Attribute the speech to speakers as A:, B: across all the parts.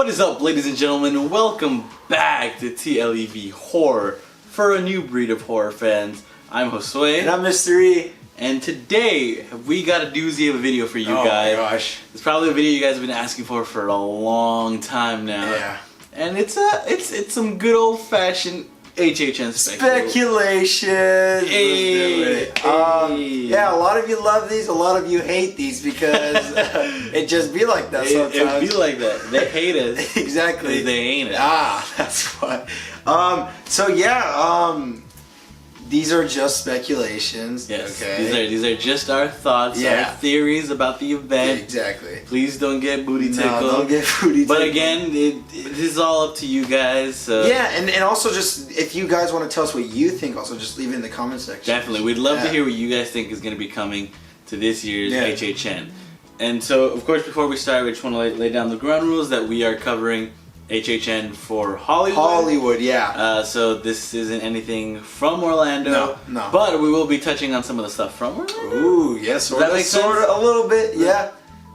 A: What is up, ladies and gentlemen? Welcome back to TLEV Horror for a new breed of horror fans. I'm Josue.
B: And I'm Mr. E.
A: And today, we got a doozy of a video for you guys.
B: Oh my gosh.
A: It's probably a video you guys have been asking for a long time now.
B: Yeah.
A: And it's some good old-fashioned HHN
B: speculation.
A: Hey.
B: Yeah, a lot of you love these, a lot of you hate these because it just be like that sometimes.
A: It be like that. They hate us.
B: Exactly.
A: They ain't it.
B: That's why. These are just speculations.
A: Yes.
B: Okay.
A: These are just our thoughts, our theories about the event.
B: Exactly.
A: Please don't get booty tickled.
B: No, don't get booty tickled.
A: But again, it is all up to you guys. So.
B: Yeah, and also just if you guys want to tell us what you think, also just leave it in the comment section.
A: Definitely, we'd love to hear what you guys think is going to be coming to this year's HHN. And so, of course, before we start, we just want to lay down the ground rules that we are covering HHN for Hollywood.
B: Hollywood, yeah.
A: So this isn't anything from Orlando.
B: No.
A: But we will be touching on some of the stuff from Orlando.
B: Ooh, yes.
A: Does that make sense?
B: Sort of, a little bit, yeah.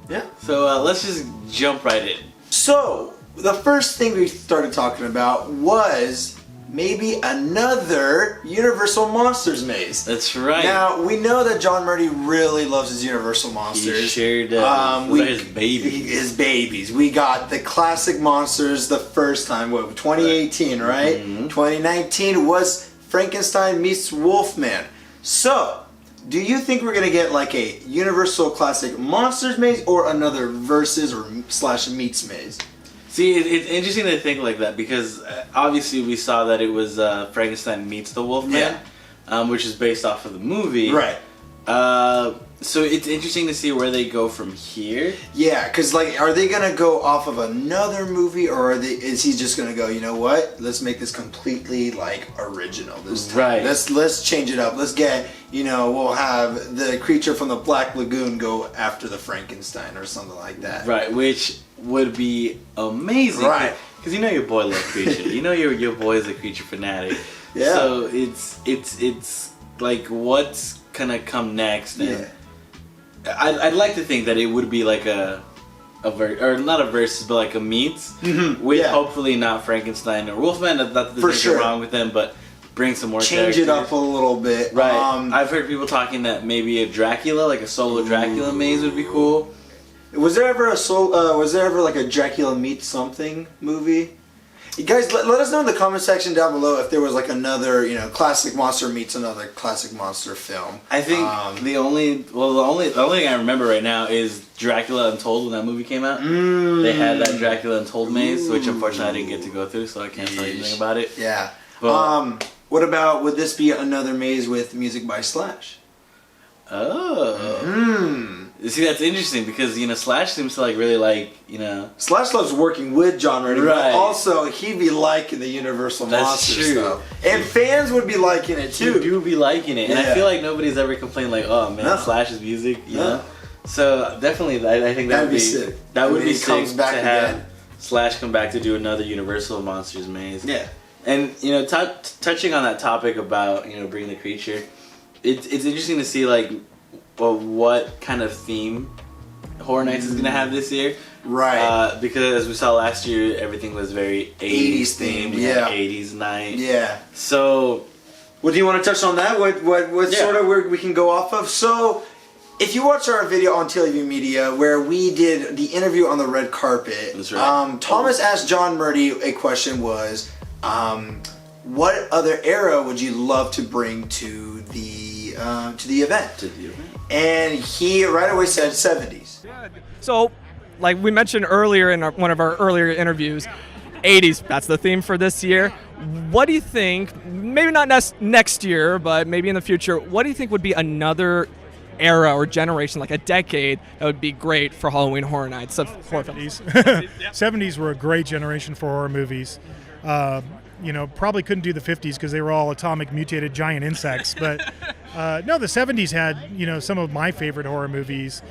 B: Yeah.
A: So let's just jump right in.
B: So, the first thing we started talking about was maybe another Universal Monsters maze.
A: That's right.
B: Now, we know that John Murdy really loves his Universal Monsters.
A: He sure does. Those are his babies.
B: His babies. We got the classic monsters the first time, 2018, right? Mm-hmm. 2019 was Frankenstein meets Wolfman. So, do you think we're going to get like a Universal Classic Monsters maze or another Versus or / Meets maze?
A: See, it's interesting to think like that because obviously we saw that it was Frankenstein meets the Wolfman, which is based off of the movie.
B: Right.
A: So it's interesting to see where they go from here.
B: Yeah, because like, are they gonna go off of another movie, or is he just gonna go? You know what? Let's make this completely like original this time.
A: Right.
B: Let's change it up. Let's get we'll have the creature from the Black Lagoon go after the Frankenstein or something like that.
A: Right, which would be amazing.
B: Right.
A: Because you know your boy loves creature. You know your boy is a creature fanatic.
B: Yeah.
A: So it's like what's gonna come next. And I'd like to think that it would be like or not a versus, but like a meets with hopefully not Frankenstein or Wolfman. There's nothing wrong with them, but bring some more
B: change
A: characters.
B: it up a little bit.
A: Right. I've heard people talking that maybe a Dracula, like a solo Dracula maze, would be cool.
B: Was there ever like a Dracula meets something movie? You guys, let us know in the comment section down below if there was like another, classic monster meets another classic monster film.
A: I think the only thing I remember right now is Dracula Untold when that movie came out. They had that Dracula Untold maze, which unfortunately I didn't get to go through, so I can't tell you anything about it.
B: Yeah.
A: But,
B: would this be another maze with music by Slash?
A: Oh. See, that's interesting because Slash seems to really
B: Slash loves working with John Murdy,
A: right?
B: But also he'd be liking the Universal Monster stuff, and fans would be liking it too.
A: You do be liking it, and I feel like nobody's ever complained like, "Oh man, Slash's music," you know. So definitely, I think that would be sick. That would be sick to have Slash come back to do another Universal Monsters maze.
B: Yeah,
A: and touching on that topic about bringing the creature, it's interesting to see what kind of theme Horror Nights is gonna have this year,
B: right?
A: Because as we saw last year, everything was very 80s themed.
B: Yeah,
A: 80s night.
B: Yeah.
A: So,
B: what do you want to touch on that? What sort of where we can go off of? So, if you watch our video on TLEV Media where we did the interview on the red carpet,
A: that's right.
B: Thomas asked John Murdy a question was, what other era would you love to bring to the event? And he right away said 70s.
C: So, like we mentioned earlier in one of our earlier interviews, 80s, that's the theme for this year. What do you think, maybe not next year, but maybe in the future, what do you think would be another era or generation, like a decade, that would be great for Halloween Horror Nights of horror films?
D: 70s were a great generation for horror movies. Probably couldn't do the 50s because they were all atomic mutated giant insects. But no, the 70s had, some of my favorite horror movies.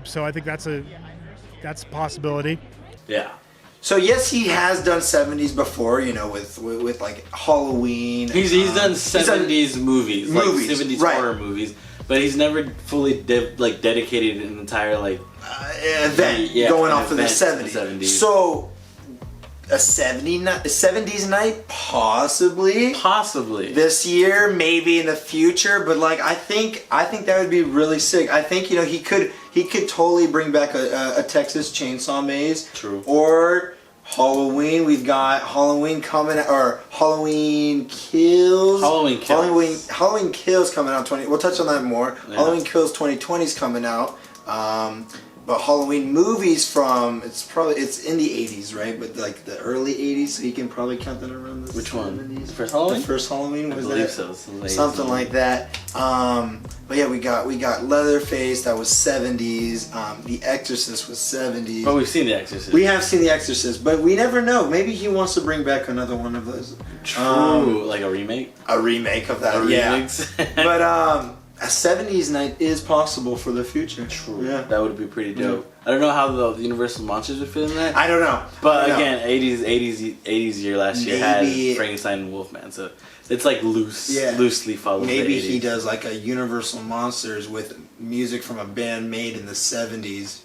D: So I think that's a possibility.
A: Yeah.
B: So yes, he has done 70s before, with like Halloween.
A: He's done 70s movies, like 70s horror movies. But he's never fully dedicated an entire
B: event going off of the 70s. So a 70s night, possibly.
A: Possibly.
B: This year, maybe in the future, but like I think that would be really sick. I think he could totally bring back a Texas Chainsaw Maze.
A: True.
B: Or Halloween. We've got Halloween coming, or Halloween Kills. Halloween Kills coming out. We'll touch on that more. Yeah. Halloween Kills 2020 is coming out. But Halloween movies it's in the 80s, right? But like the early 80s, so you can probably count that around the
A: Which
B: 70s.
A: One? The first Halloween?
B: The first Halloween, was
A: I believe
B: that?
A: So.
B: Something like that. But yeah, we got Leatherface, that was 70s. The Exorcist was 70s.
A: But we've seen The Exorcist.
B: We have seen The Exorcist, but we never know. Maybe he wants to bring back another one of those.
A: True. Like a remake?
B: A remake of that, But a 70s night is possible for the future.
A: True.
B: Yeah.
A: That would be pretty dope. I don't know how the Universal Monsters would fit in that.
B: I don't know.
A: But again, 80s year last year had Frankenstein and Wolfman, so it's like loosely followed.
B: Maybe he does like a Universal Monsters with music from a band made in the 70s.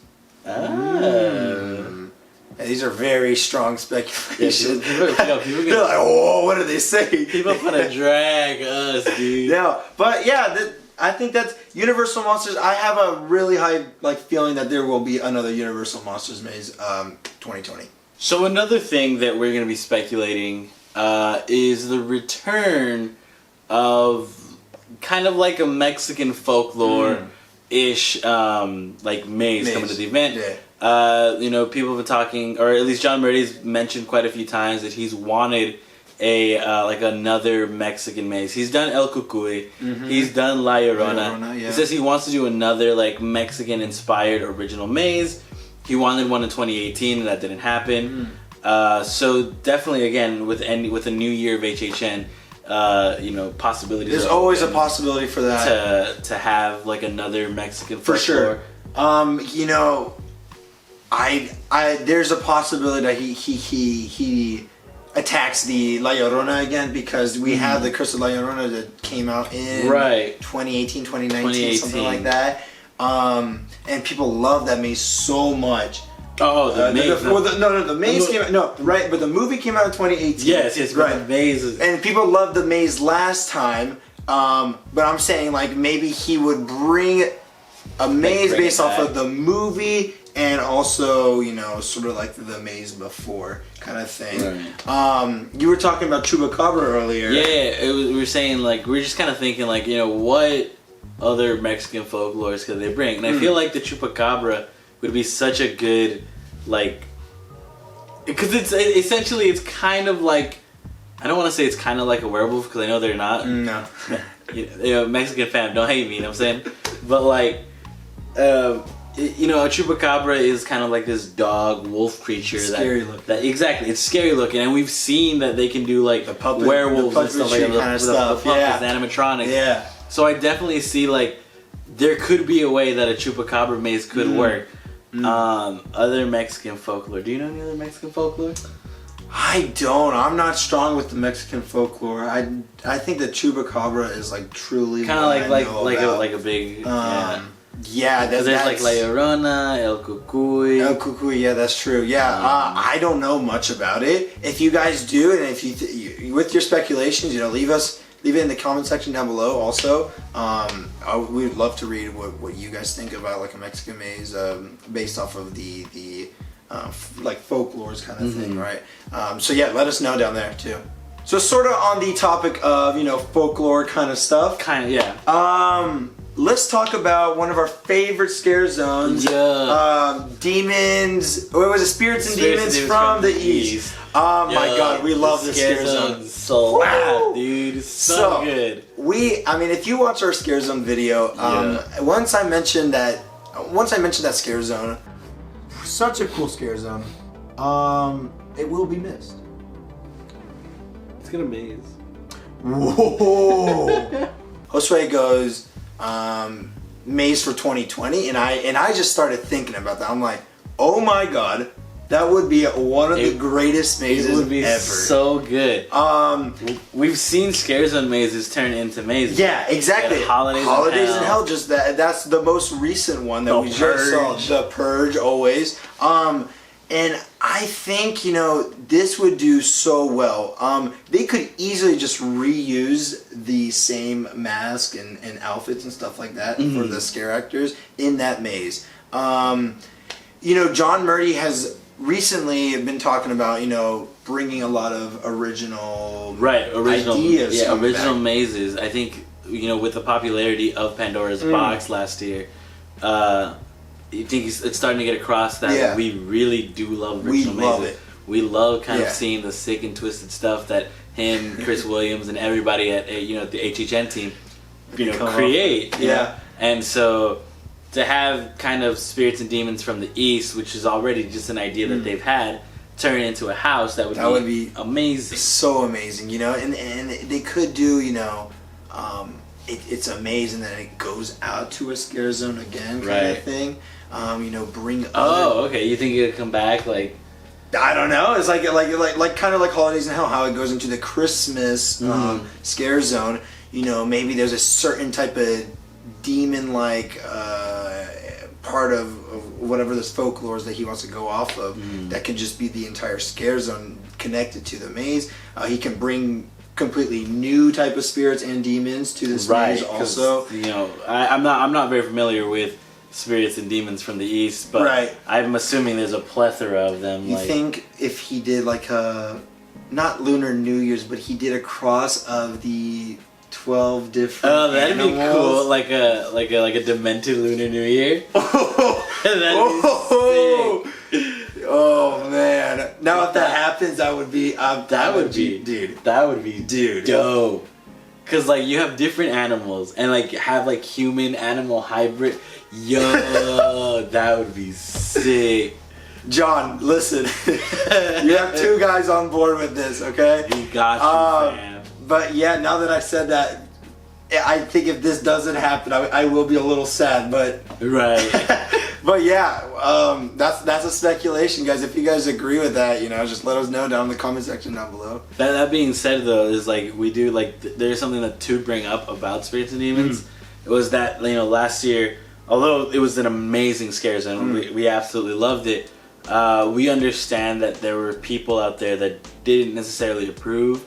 B: These are very strong speculations.
A: Yeah, people
B: they're like, oh, what do they say?
A: People want to drag us, dude.
B: Yeah, but yeah, I think that's Universal Monsters. I have a really high feeling that there will be another Universal Monsters Maze 2020.
A: So another thing that we're going to be speculating is the return of kind of like a Mexican folklore-ish maze coming to the event. Yeah. People have been talking, or at least John Murray's mentioned quite a few times that he's wanted another Mexican maze. He's done El Cucuy. Mm-hmm. He's done La Llorona. Yeah. He says he wants to do another Mexican-inspired original maze. He wanted one in 2018, and that didn't happen. So definitely, again, with a new year of HHN, possibilities.
B: There's always a possibility for that
A: to have another Mexican
B: for
A: folklore.
B: Sure. There's a possibility that he attacks the La Llorona again, because we have the Curse of La Llorona that came out in 2018, 2019, something like that. And people love that maze so much.
A: Oh, the maze.
B: The maze came out. No, right, but the movie came out in 2018.
A: Yes,
B: right.
A: The maze
B: and people loved the maze last time. But I'm saying maybe he would bring a maze based off of the movie, and also sort of the maze before kind of thing. Right. You were talking about Chupacabra earlier.
A: Yeah, we were saying we were just kind of thinking what other Mexican folklores could they bring, and I feel like the Chupacabra would be such a good because it's kind of I don't want to say it's kind of like a werewolf, because I know they're not.
B: No.
A: Mexican fam, don't hate me, you know what I'm saying? But a Chupacabra is kind of like this dog wolf creature.
B: Scary looking.
A: That exactly, it's scary looking, and we've seen that they can do the puppet, werewolves and stuff like that,
B: kind of stuff.
A: The puppets, animatronics.
B: Yeah.
A: So I definitely see there could be a way that a Chupacabra maze could work. Other Mexican folklore. Do you know any other Mexican folklore?
B: I don't. I'm not strong with the Mexican folklore. I think that Chupacabra is truly
A: kind of like a big
B: yeah,
A: there's La Llorona, El Cucuy.
B: El Cucuy, yeah, that's true. Yeah, I don't know much about it. If you guys do, and if you with your speculations, leave it in the comment section down below. Also, we would love to read what you guys think about a Mexican maze based off of the folklores kind of thing, right? So yeah, let us know down there too. So sort of on the topic of folklore kind of stuff.
A: Kind of, yeah.
B: Let's talk about one of our favorite scare zones.
A: Yeah.
B: Demons. What was it? Spirits and Demons from the East. Oh my God, we love this scare zone.
A: So rad, dude. It's so good.
B: If you watch our scare zone video, once I mentioned that scare zone, such a cool scare zone. It will be missed.
A: It's gonna maze.
B: Whoa. Josue goes, maze for 2020, and I just started thinking about that. I'm like, oh my God, that would be one of the greatest mazes ever. It would be
A: so good. We've seen scare zone mazes turn into mazes.
B: Yeah, exactly.
A: Holidays
B: in Hell. That's the most recent one that we just saw. The Purge, always. And I think, this would do so well. They could easily just reuse the same mask and outfits and stuff like that for the scare actors in that maze. John Murdy has recently been talking about, bringing a lot of original ideas.
A: Yeah, original mazes. I think, with the popularity of Pandora's Box last year, you think it's starting to get across that we really do love original mazes.
B: Love it.
A: We love kind of seeing the sick and twisted stuff that him, Chris Williams, and everybody at the HHN team, create.
B: Yeah.
A: And so to have kind of spirits and demons from the East, which is already just an idea that they've had, turn into a house, that would be amazing.
B: So amazing, and they could do, it's amazing that it goes out to a scare zone again kind of thing. Bring
A: okay. You think it'll come back like?
B: I don't know. It's like kind of like Holidays in Hell, how it goes into the Christmas scare zone. Maybe there's a certain type of demon-like part of whatever this folklore is that he wants to go off of. That could just be the entire scare zone connected to the maze. He can bring completely new type of spirits and demons to this maze also.
A: I'm not very familiar with spirits and demons from the East, but I'm assuming there's a plethora of them.
B: You think if he did like not Lunar New Year's, but he did a cross of the 12 different
A: that'd
B: animals.
A: be cool, like a demented Lunar New Year. That'd be sick.
B: Oh man! Now if that happens, that would be
A: dope. Cause you have different animals and have human animal hybrid. Yo, that would be sick.
B: John, listen, you have two guys on board with this, okay?
A: We got you, fam.
B: But yeah, now that I said that, I think if this doesn't happen, I will be a little sad. But but yeah, that's a speculation, guys. If you guys agree with that, just let us know down in the comment section down below.
A: That being said, though, is we do there's something to bring up about spirits and demons. It was that last year, although it was an amazing scare zone, we absolutely loved it. We understand that there were people out there that didn't necessarily approve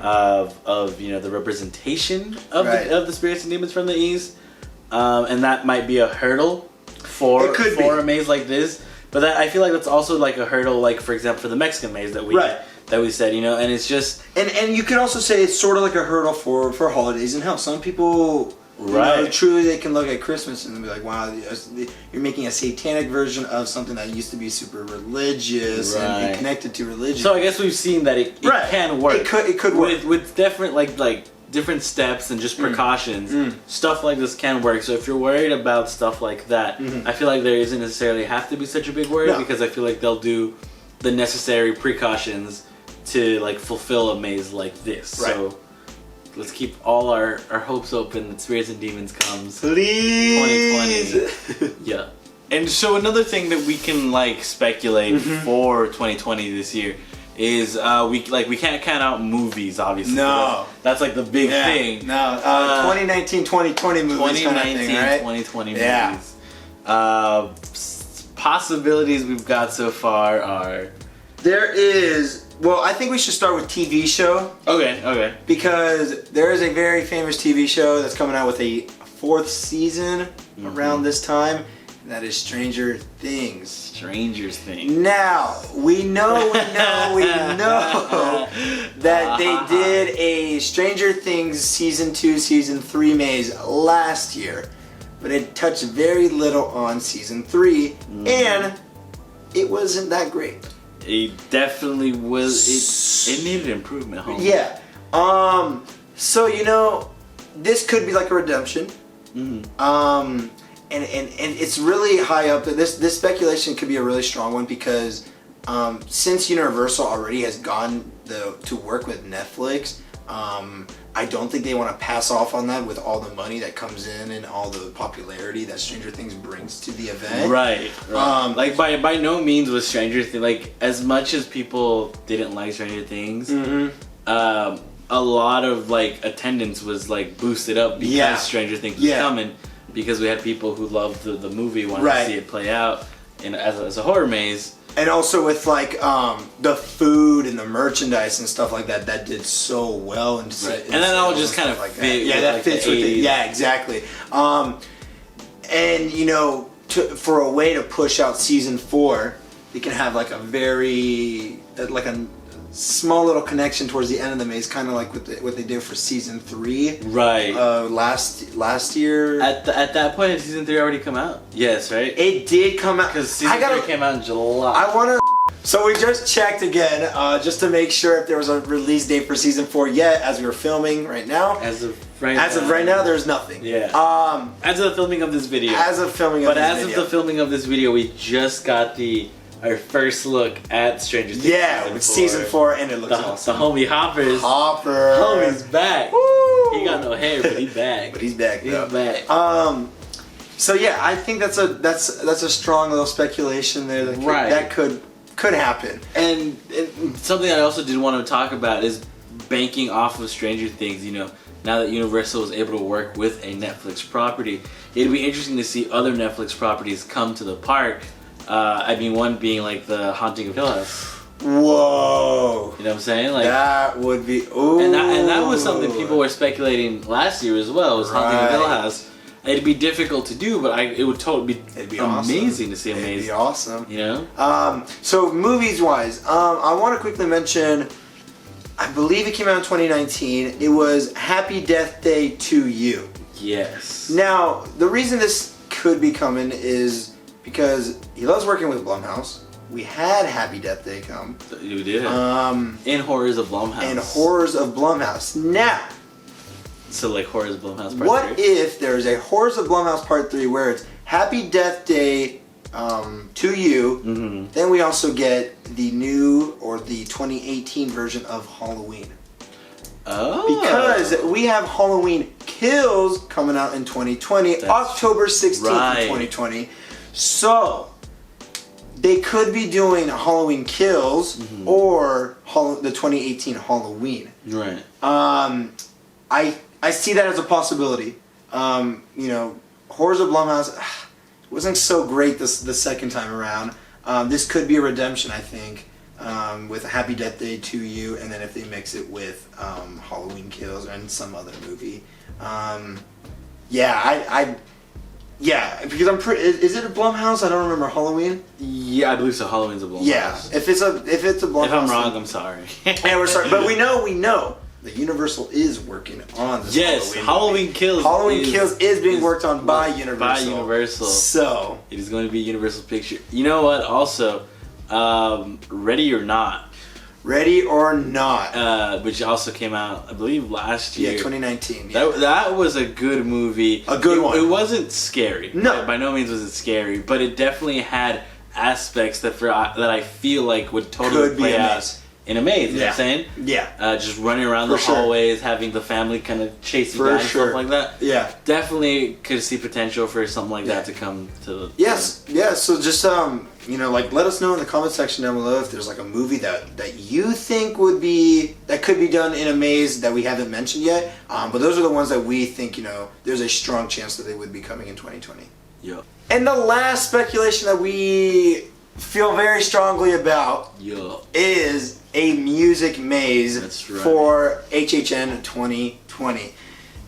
A: of the representation of the spirits and demons from the East, and that might be a hurdle for a maze like this. But I feel like that's also a hurdle, for example, for the Mexican maze that we said, and it's just
B: and you could also say it's sort of like a hurdle for Holidays in Hell. Some people. Truly they can look at Christmas and be like, wow, you're making a satanic version of something that used to be super religious and connected to religion.
A: So I guess we've seen that it can work.
B: It could work.
A: With different different steps and just precautions. Stuff like this can work. So if you're worried about stuff like that, I feel like there isn't necessarily have to be such a big worry because I feel like they'll do the necessary precautions to fulfill a maze like this. So let's keep all our hopes open that Spirits and Demons comes.
B: Please!
A: 2020. Yeah. And so another thing that we can speculate for 2020 this year is we can't count out movies, obviously.
B: No.
A: That's the big thing.
B: No. 2019, 2020 movies
A: 2019, 2020 movies. Possibilities we've got so far are...
B: There is... Well, I think we should start with TV show.
A: Okay.
B: Because there is a very famous TV show that's coming out with a 4th season around this time. And that is Stranger Things.
A: Stranger Things.
B: Now, we know that they did a Stranger Things Season 2, Season 3 maze last year. But it touched very little on Season 3. And it wasn't that great.
A: It definitely was. It needed improvement. Homie.
B: Yeah. So this could be like a redemption. And it's really high up. This speculation could be a really strong one because since Universal already has gone to work with Netflix, I don't think they want to pass off on that with all the money that comes in and all the popularity that Stranger Things brings to the event.
A: Right. By no means was Stranger Things as much as people didn't like Stranger Things. A lot of attendance was boosted up because Stranger Things was coming, because we had people who loved the movie wanted to see it play out as a horror maze.
B: And also with like the food and the merchandise and stuff like that, that did so well. And
A: then all just kind of
B: like
A: fit.
B: Yeah, that fits with it. Yeah, exactly. And you know, for a way to push out season 4, you can have like a very like a small little connection towards the end of the maze, kind of like what they did for season 3.
A: Right.
B: Last year.
A: At that point, did season 3 already come out? Yes, right?
B: It did come out.
A: Because season 3 came out in July.
B: I want to... So we just checked again, just to make sure if there was a release date for season 4 yet, as we were filming right now.
A: As of right now,
B: there's nothing.
A: Yeah. As of the filming of this video. Of the filming of this video, we just got our first look at Stranger Things.
B: Yeah, with season 4, and it looks awesome.
A: The homie Hopper's. Homie's back.
B: Woo!
A: He got no hair, but he's back.
B: He's back.
A: He's back.
B: So yeah, I think that's a strong little speculation there that could happen.
A: And something I also did want to talk about is banking off of Stranger Things. You know, now that Universal was able to work with a Netflix property, it'd be interesting to see other Netflix properties come to the park. I mean, one being like the Haunting of Hill House.
B: Whoa!
A: You know what I'm saying? Like
B: that would be. Ooh.
A: And that was something people were speculating last year as well. Was Haunting of Hill House? It'd be difficult to do, but it would totally be amazing to see. It'd be
B: awesome.
A: You know.
B: So movies wise, I want to quickly mention. I believe it came out in 2019. It was Happy Death Day to You.
A: Yes.
B: Now the reason this could be coming is because he loves working with Blumhouse. We had Happy Death Day come.
A: We did. In Horrors of Blumhouse. Now. So like Horrors of Blumhouse Part 3?
B: What if there's a Horrors of Blumhouse Part 3 where it's Happy Death Day to You, then we also get the new or the 2018 version of Halloween.
A: Oh.
B: Because we have Halloween Kills coming out in 2020, October 16th, 2020. So they could be doing Halloween Kills or the 2018 Halloween.
A: Right.
B: I see that as a possibility. You know, Horrors of Blumhouse wasn't so great the second time around. This could be a redemption, I think, with Happy Death Day to You, and then if they mix it with Halloween Kills and some other movie. Yeah, because I'm pretty. Is it a Blumhouse? I don't remember Halloween.
A: Yeah, I believe so. Halloween's a Blumhouse.
B: Yeah, if it's a Blumhouse.
A: If I'm wrong, I'm sorry.
B: Yeah, we're sorry, but we know that Universal is working on this.
A: Yes, Halloween Kills.
B: Halloween Kills is being worked on by Universal. So
A: it is going to be a Universal picture. You know what? Also, Ready or Not.
B: Ready or Not,
A: which also came out, I believe, last year.
B: Yeah, 2019. Yeah.
A: That was a good movie.
B: A good one.
A: It wasn't scary.
B: No,
A: by no means was it scary, but it definitely had aspects that I feel like would totally play out in a maze. You know what I'm saying?
B: Yeah.
A: Just running around the hallways, having the family kind of chase you down and stuff like that.
B: Yeah.
A: Definitely could see potential for something like that to come to the...
B: Yes. Yeah. So just you know, like, let us know in the comment section down below if there's like a movie that you think could be done in a maze that we haven't mentioned yet. But those are the ones that we think, you know, there's a strong chance that they would be coming in 2020.
A: Yep.
B: And the last speculation that we feel very strongly about is a music maze for HHN 2020.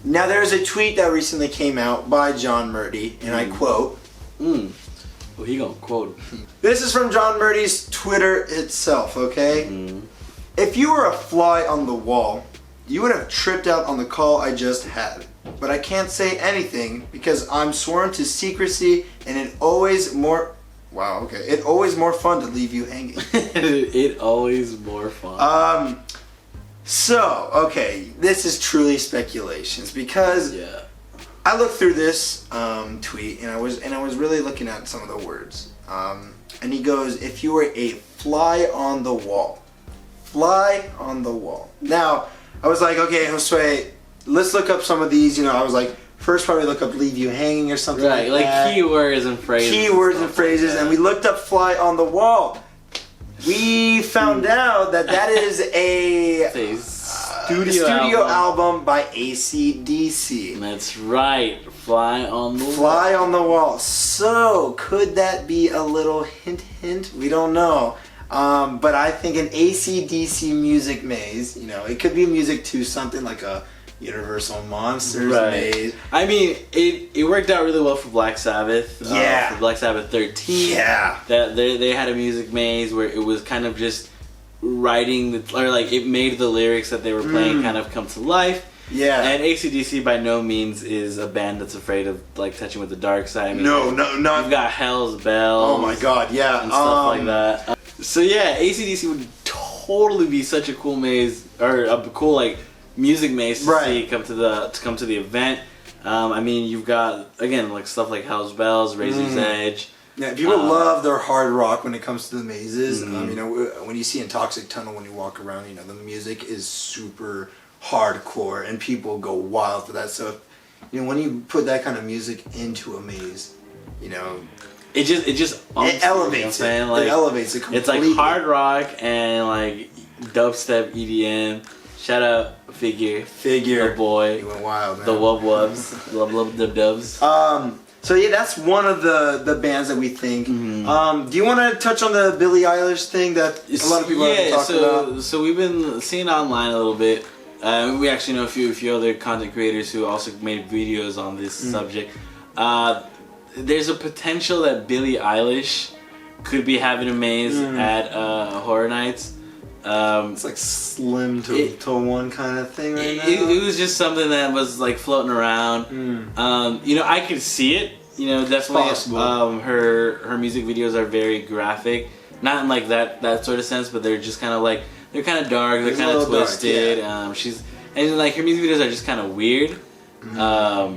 B: Now there's a tweet that recently came out by John Murdy, and I quote.
A: Well, he gonna quote him.
B: This is from John Murdy's Twitter itself, okay? If you were a fly on the wall, you would have tripped out on the call I just had. But I can't say anything because I'm sworn to secrecy, and it always more fun to leave you hanging.
A: It always more fun.
B: So, okay, this is truly speculations because I looked through this tweet and I was really looking at some of the words. And he goes, if you were a fly on the wall. Fly on the wall. Now, I was like, okay, Josue, let's look up some of these. You know, I was like, first probably look up leave you hanging or something like that.
A: Keywords and phrases.
B: Keywords and phrases, and we looked up fly on the wall. We found out that is
A: studio
B: album by AC/DC.
A: That's right. Fly on the
B: Fly on the Wall. So, could that be a little hint? We don't know. But I think an AC/DC music maze, you know, it could be music to something like a Universal Monsters maze.
A: I mean, it worked out really well for Black Sabbath. For Black Sabbath 13.
B: Yeah.
A: That they had a music maze where it was kind of just writing, or like it made the lyrics that they were playing kind of come to life.
B: Yeah.
A: And AC/DC by no means is a band that's afraid of like touching with the dark side. I mean,
B: no.
A: You've got Hell's Bells.
B: Oh my God, yeah.
A: And stuff like that. So yeah, AC/DC would totally be such a cool maze, or a cool like music maze to see come to the event. I mean, you've got again like stuff like Hell's Bells, Razor's Edge.
B: Yeah, people love their hard rock when it comes to the mazes. You know, when you see in Toxic Tunnel, when you walk around, you know, the music is super hardcore and people go wild for that. So, you know, when you put that kind of music into a maze, you know, it elevates it. Like, it elevates it completely.
A: It's like hard rock and like dubstep EDM. Shout out Figure, the boy,
B: he went wild, man.
A: The Wub Wubs, love dub dubs.
B: So yeah, that's one of the bands that we think. Do you want to touch on the Billie Eilish thing that a lot of people have been talking about?
A: So we've been seeing online a little bit. We actually know a few other content creators who also made videos on this subject. There's a potential that Billie Eilish could be having a maze at Horror Nights.
B: It's like slim to one kind of thing right now.
A: It was just something that was like floating around. You know, I could see it. You know, definitely. Her music videos are very graphic, not in like that sort of sense, but they're just kind of like they're kind of dark, they're kind of twisted. Dark, and like her music videos are just kind of weird. I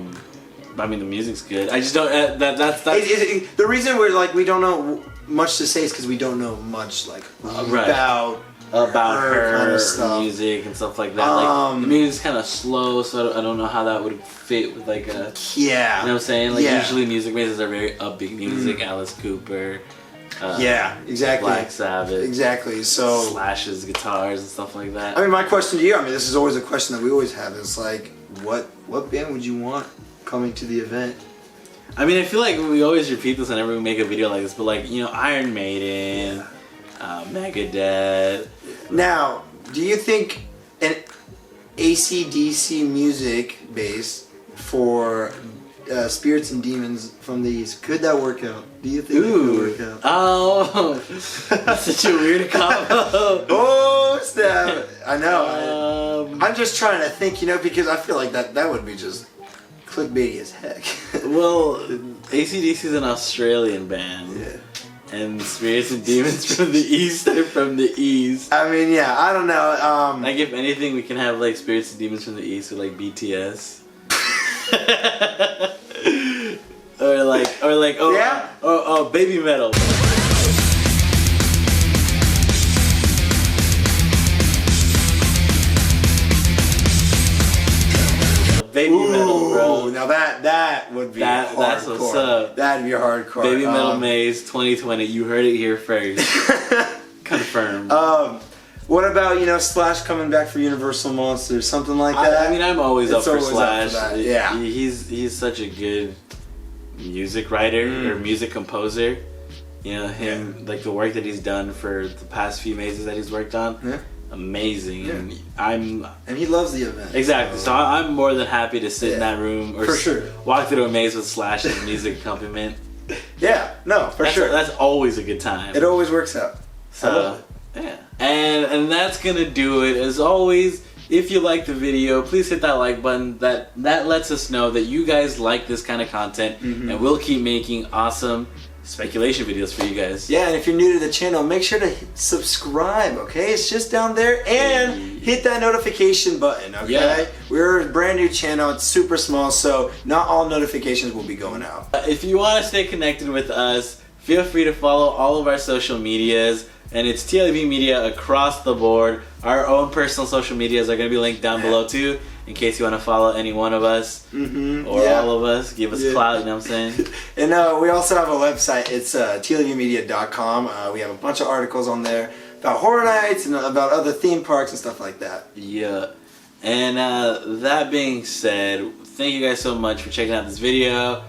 A: mean, the music's good. I just don't. That's
B: the reason we're like we don't know much to say is because we don't know much like about her kind of stuff.
A: Music and stuff like that. Like the music's kind of slow, so I don't know how that would fit with like a.
B: Yeah.
A: You know what I'm saying? Like usually music mazes are very upbeat music. Alice Cooper.
B: Exactly.
A: Black Sabbath.
B: Exactly. So
A: Slash's guitars and stuff like that.
B: I mean, my question to you. I mean, this is always a question that we always have. Is like, what band would you want coming to the event?
A: I mean, I feel like we always repeat this whenever we make a video like this, but like, you know, Iron Maiden, Megadeth.
B: Now, do you think an AC/DC music base for Spirits and Demons from the East, could that work out? Do you think it could work out?
A: Oh, that's such a weird combo.
B: Oh, snap. I know. I'm just trying to think, you know, because I feel like that would be just clickbaity as heck.
A: Well, AC/DC is an Australian band.
B: Yeah.
A: And Spirits and Demons from the East are from the East.
B: I mean, yeah, I don't know.
A: Like, if anything, we can have, like, Spirits and Demons from the East with, like, BTS. or Baby Metal. Baby Metal, bro.
B: Now that would be hardcore.
A: That's what's up.
B: That'd be hardcore.
A: Baby Metal Maze 2020. You heard it here first. Confirmed.
B: What about, you know, Slash coming back for Universal Monsters, something like that?
A: I mean, I'm always up for Slash.
B: Yeah.
A: He's such a good music writer or music composer. You know, like the work that he's done for the past few mazes that he's worked on. Yeah. Amazing. Yeah.
B: And he loves the event.
A: Exactly. So I'm more than happy to sit in that room or
B: for
A: walk through a maze with Slash as music accompaniment.
B: Yeah, no, for sure.
A: That's always a good time.
B: It always works out.
A: So yeah. And that's gonna do it. As always, if you like the video, please hit that like button. That lets us know that you guys like this kind of content, and we'll keep making awesome speculation videos for you guys.
B: Yeah, and if you're new to the channel, make sure to subscribe, okay? It's just down there, and hit that notification button, okay? Yeah. We're a brand new channel, it's super small, so not all notifications will be going out.
A: If you want to stay connected with us, feel free to follow all of our social medias, and it's TLEV Media across the board. Our own personal social medias are going to be linked down below too, in case you want to follow any one of us or all of us. Give us clout, you know what I'm saying?
B: And we also have a website. It's TLEVmedia.com. We have a bunch of articles on there about Horror Nights and about other theme parks and stuff like that.
A: Yeah. And that being said, thank you guys so much for checking out this video.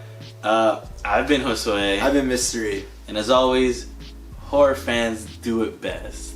A: I've been Josue.
B: I've been Mystery.
A: And as always, horror fans do it best.